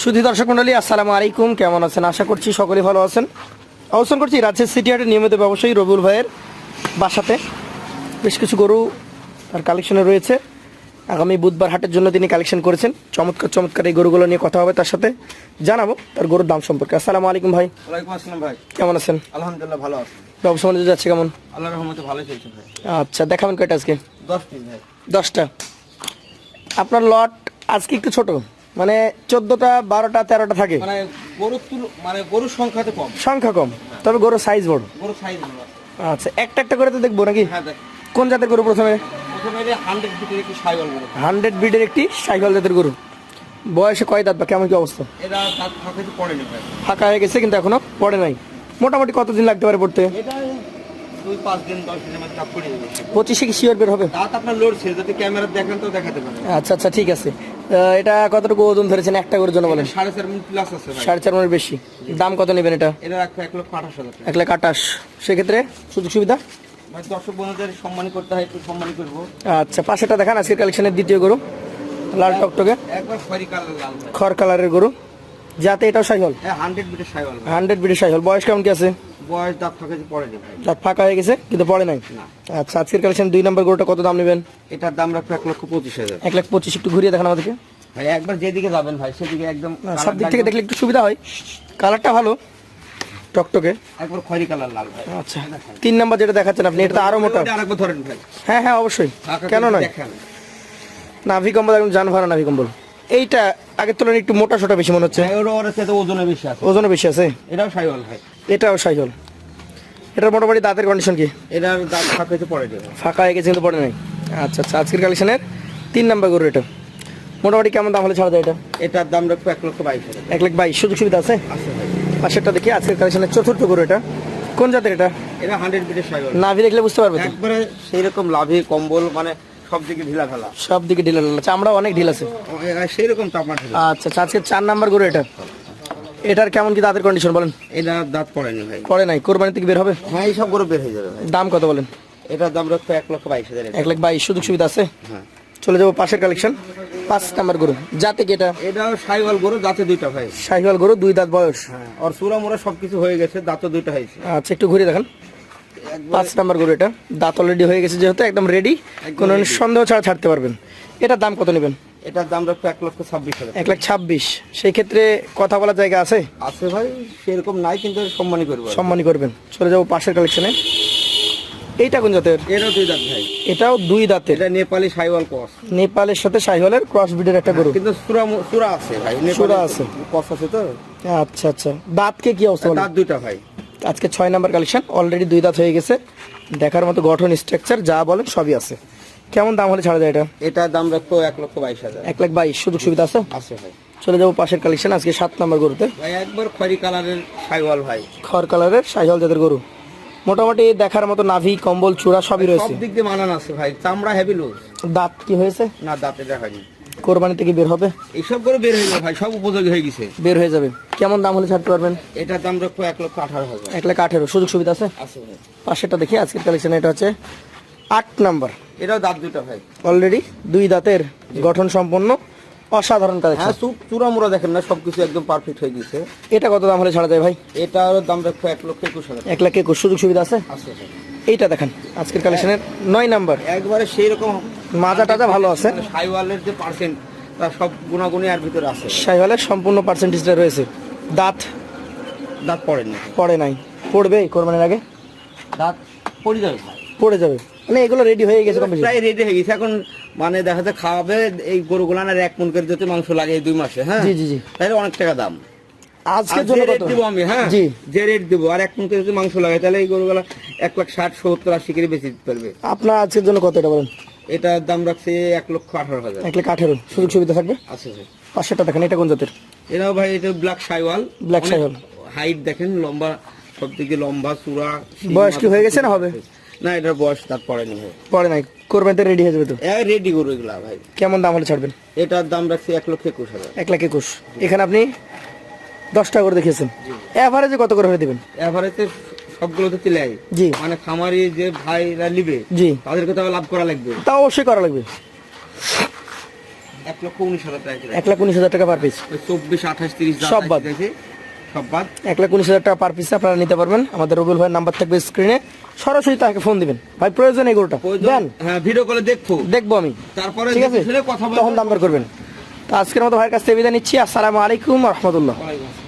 সুধী দর্শক মন্ডলী, আসসালামু আলাইকুম। কেমন আছেন? আশা করছি সকলেই ভালো আছেন। অবস্থান করছি রাজশাহী সিটি হাটের নিয়মিত ব্যবসায়ী রবিউল ভাইয়ের বাসাতে। বেশ কিছু গরু তার কালেকশনে রয়েছে। আগামী বুধবার হাটের জন্য তিনি কালেকশন করেছেন। চমৎকার চমৎকার এই গরুগুলো নিয়ে কথা হবে তার সাথে, জানাবো তার গরুর দাম সম্পর্কে। আসসালামু আলাইকুম ভাই। ওয়ালাইকুম আসসালাম ভাই। কেমন আছেন? আলহামদুলিল্লাহ ভালো আছি। ব্যবসা বাণিজ্য যাচ্ছে কেমন? আল্লাহর রহমতে ভালোই চলছে ভাই। আচ্ছা, দেখাবেন কয়টা আজকে? 10 পিস ভাই। 10টা। আপনার লট আজকে একটু ছোট, মানে 14টা 12টা 13টা থাকে, মানে গরুর সংখ্যাতে কম, সংখ্যা কম, তবে গরুর সাইজ বড়। গরুর সাইজ বড়। আচ্ছা, একটা একটা করে তো দেখবো নাকি? হ্যাঁ দেখ। কোন জাতের গরু প্রথমে? প্রথমে 100 ফিটের একটি সাইওয়াল গরু। 100 ব্রিডের একটি সাইকেল জাতের গরু। বয়সে কয় দাঁত বা কেমন কি অবস্থা? এরা দাঁত ফাঁকাতে পড়েনি ভাই। ফাঁকা হয়ে গেছে কিন্তু এখনো পড়ে নাই। মোটামুটি কতদিন লাগতে পারে পড়তে? এটা 2-5 দিন 10 দিনের মধ্যে দাঁত পড়ে যাবে। 25-এ কি শিওর বের হবে? দাঁত আপনার লোড ছিল, যদি ক্যামেরা দেখেন তো দেখাতে পারেন। আচ্ছা আচ্ছা, ঠিক আছে। এটা কতটুকু ওজন ধরেছেন একটা গরুর জন্য বলেন? 4.5 মণ প্লাস আছে ভাই। 4.5 মণের বেশি। দাম কত নেবেন এটা? এটা রাখবে 1,28,000 টাকা। 1,28,000। সেক্ষেত্রে সুযোগ সুবিধা? ভাই দর্শক বন্ধুদের সম্মান করতে হয়, একটু সম্মান করবো। আচ্ছা, পাশেটা দেখান। আজকের কালেকশনের দ্বিতীয় গরু, লাল টকটকে একবার খয়রি কালার লাল ভাই। খড় কালারের গরু, যাতে এটাও সাইকেল। হ্যাঁ 100 ফিটের সাইওয়াল। 100 ব্রিডের সাইকেল। বয়স কেমন কি আছে? বয়স দাঁত ফাঁকাতে পড়েনি ভাই। দাঁত ফাঁকা হয়ে গেছে কিন্তু পড়ে নাই। না। আচ্ছা, আজকের কালেকশন 2 নম্বর গরুটা কত দাম নেবেন? এটার দাম রাখবে 1,25,000। 1,25,000। একটু ঘুরিয়ে দেখান আমাদেরকে। ভাই একবার যেদিকে যাবেন ভাই সেদিকে একদম সব দিক থেকে দেখলে একটু সুবিধা হয়। কালারটা ভালো, টকটকে। একবার খয়রি কালার লাল ভাই। আচ্ছা, 3 নম্বর যেটা দেখাচ্ছেন আপনি, এটা তো আরো মোটা। এটা আরেকবার ধরেন ভাই। হ্যাঁ হ্যাঁ, অবশ্যই, কেন নয়। দেখেন নাভি কম্বল একদম জান ভরা নাভি কম্বল। এইটা আগের তুলনায় একটু মোটা সোটা বেশি মনে হচ্ছে। ভাই ওর সাথে ওজনে বেশি আছে। ওজনে বেশি আছে। এটাও সাইওয়াল ভাই। এটাও সাইকেল। এটার মোটামুটি দাঁতের কন্ডিশন কি? এটার দাঁত ফাঁকাতে পড়ে যাবে। ফাঁকা হয়ে গেছে কিন্তু পড়ে নাই। আচ্ছা আচ্ছা, আজকের কালেকশনের 3 নম্বর গরু এটা। মোটামুটি কেমন দাম হলে ছাড়া যায় এটা? এটার দাম রাখবে 1,22,000। 1,22,000। সুযোগ সুবিধা আছে? আছে ভাই। পাশেরটা দেখি। আজকের কালেকশনের চতুর্থ গরু এটা। কোন জাতের এটা? এটা 100 ফিটের সাইওয়াল। নাভি দেখলে বুঝতে পারবে তো? একবারে সেই রকম লাভি কম্বল, মানে সব দিকে ঢিলা ঢালা। সব দিকে ঢিলা ঢালা, চামড়া অনেক ঢিল আছে। সেই রকম তাপমাত্রা ঢিলা। আচ্ছা আচ্ছা, আজকে 4 নাম্বার গরু এটা। এটার কেমন কি দাঁতের কন্ডিশন বলেন? এটা দাঁত পড়েনি ভাই। পড়ে নাই। কোরবানি থেকে বের হবে? হ্যাঁ এই সব গরু বের হয়ে যাবে ভাই। দাম কত বলেন? এটার দাম রাখবে 1,22,000। 1,22,000। সুযোগ সুবিধা আছে? হ্যাঁ। চলে যাবো পাশের কালেকশন, 5 নাম্বার গরু। জাতে কি এটা? এটাও সাইওয়াল গরু, দাঁতে দুইটা ভাই। শাহিওয়াল গরু, 2 দাঁত বয়স। হ্যাঁ, আর চূড়া মোড়া সবকিছু হয়ে গেছে, দাঁতও দুইটা হয়েছে। আচ্ছা, একটু ঘুরে দেখেন। 5 নাম্বার গরু এটা। দাঁত অলরেডি হয়ে গেছে যেহেতু, একদম রেডি, কোনো সন্দেহ ছাড়া ছাড়তে পারবেন। এটার দাম কত নেবেন? এটার দাম রাখবে 1,26,000। 1,26,000। সেই ক্ষেত্রে কথা বলার জায়গা আছে? আছে ভাই, সেরকম নাই কিন্তু সম্মানই করবো। সম্মানই করবেন। চলে যাবো পাশের কালেকশনে। এইটা কোন জাতের? এটাও দুই দাঁত ভাই। এটাও 2 দাঁতের। এটা নেপালি সাইওয়াল কস। নেপালের সাথে শাহিওয়ালের ক্রস ব্রিডের একটা গরু। কিন্তু চূড়া আছে ভাই। চূড়া আছে। কস আছে তো। আচ্ছা আচ্ছা, দাঁতকে কি অবস্থা বলেন? দাঁত দুইটা ভাই। আজকে 6 নাম্বার কালেকশন, অলরেডি 2 দাঁত হয়ে গেছে। দেখার মতো গঠন, স্ট্রাকচার যা বলেন সবই আছে। কেমন দাম হলে ছাড়া যায় এটা? এটার দাম রাখবো 1,22,000। 1,22,000। সুযোগ সুবিধা আছে? আছে ভাই। চলে যাবো পাশের কালেকশন, আজকে 7 নাম্বার গরুতে। ভাই একবার খয়রি কালারের সাইওয়াল ভাই। খড় কালারের শাহিওয়াল জাতের গরু। মোটামুটি দেখার মতো নাভি কম্বল চূড়া সবই রয়েছে। সব দিক দিয়ে মানান আছে ভাই। চামড়া হেভি লুজ। দাঁত কি হয়েছে? না দাঁতে দেখায়নি। কোরবানি থেকে বের হবে? এইসব করে বের হয়ে যাবে ভাই, সব উপযোগী হয়ে গেছে। বের হয়ে যাবে। কেমন দাম হলে ছাড়তে পারবেন? এটার দাম রাখবো 1,18,000। 1,18,000। সুযোগ সুবিধা আছে? আছে ভাই। পাশেরটা দেখি আজকের কালেকশন, এটা হচ্ছে 8 নাম্বার। এটাও দাঁত দুটো ভাই। অলরেডি 2 দাঁতের, গঠন সম্পন্ন, অসাধারণ কালেকশন। হ্যাঁ চূড়া মোড়া দেখেন না, সবকিছু একদম পারফেক্ট হয়ে গেছে। এটা কত দাম হলে ছাড়া যায় ভাই? এটার দাম রাখবো 1,21,000। 1,21,000। সুযোগ সুবিধা আছে? আছে ভাই। এইটা দেখেন আজকের কালেকশনের 9 নাম্বার। একবারে সেই রকম মাজা টাজা ভালো আছে। সাইওয়ালের যে পার্সেন্ট, তার সব গুণাগুণই আর ভিতরে আছে। শাহিওয়ালের সম্পূর্ণ পার্সেন্টেজটা রয়েছে। দাঁত দাঁত পড়েনি। পড়ে নাই। পড়বে কোরবানির আগে? দাঁত পড়ে যাবে ভাই। পড়ে যাবে মানে এগুলো রেডি হয়ে গেছে কম বেশি? প্রায় রেডি হয়ে গেছে এখন, মানে দেখা যাচ্ছে খাওয়াবে এই গরুগুলো আর 1 মণ করে যদি মাংস লাগে এই 2 মাসে। হ্যাঁ জি জি জি। তাহলে অনেক টাকা দাম। আজকের জন্য কত দিব আমি? হ্যাঁ জি, যে রেট দেবো, আর 1 মণ করে যদি মাংস লাগে তাহলে এই গরুগুলো 1,60,000, 70,000, 80 করে বেশি দিতে পারবে। আপনার আজকের জন্য কত এটা বলেন? এটার দাম রাখছে 1,18,000। 1,18,000। সুযোগ সুবিধা থাকবে? আছে ভাই। পাশেরটা দেখেন, এটা কোন জাতের? এটাও ভাই, এটা black Sahiwal. Black Sahiwal. Height দেখেন, লম্বা, সব দিকে লম্বা চূড়া। বয়স কি হয়ে গেছে না হবে? না এটার বয়স তার পড়েনি ভাই। পড়ে নাই। কোরবানিতে রেডি হয়ে যাবে তো? রেডি গরু এগুলা ভাই। কেমন দাম হলে ছাড়বেন? এটার দাম রাখছি 1,21,000। 1,21,000। এখানে আপনি 10টা করে দেখিয়েছেন, এভারেজে কত করে হয়ে দেবেন? এভারেজে সবগুলো তো তিলাই। জি। মানে খামারি যে ভাইরা নিবে, জি, তাদেরকে তো লাভ করা লাগবে। তা অবশ্যই করা লাগবে। 1,19,000 টাকা করে। 1,19,000 টাকা পার পিস। ওই 24, 28, 30 সব বাদ। সব বাদ। 1,19,000 টাকা পার পিস আপনারা নিতে পারবেন। আমাদের রবিউল ভাইয়ের নাম্বার থাকবে স্ক্রিনে, সরাসরি তাকে ফোন দিবেন। ভাই প্রয়োজন এই গরুটা দেন, হ্যাঁ ভিডিও কলে দেখবো আমি, তারপরে ঠিক আছে, দেখে শুনে কথা বলবো। তখন নাম্বার করবেন। তো আজকের মতো ভাইয়ের কাছ থেকে বিদায় নিচ্ছি। আসসালামু আলাইকুম রহমতুল্লাহ। ওয়ালাইকুম আসসালাম।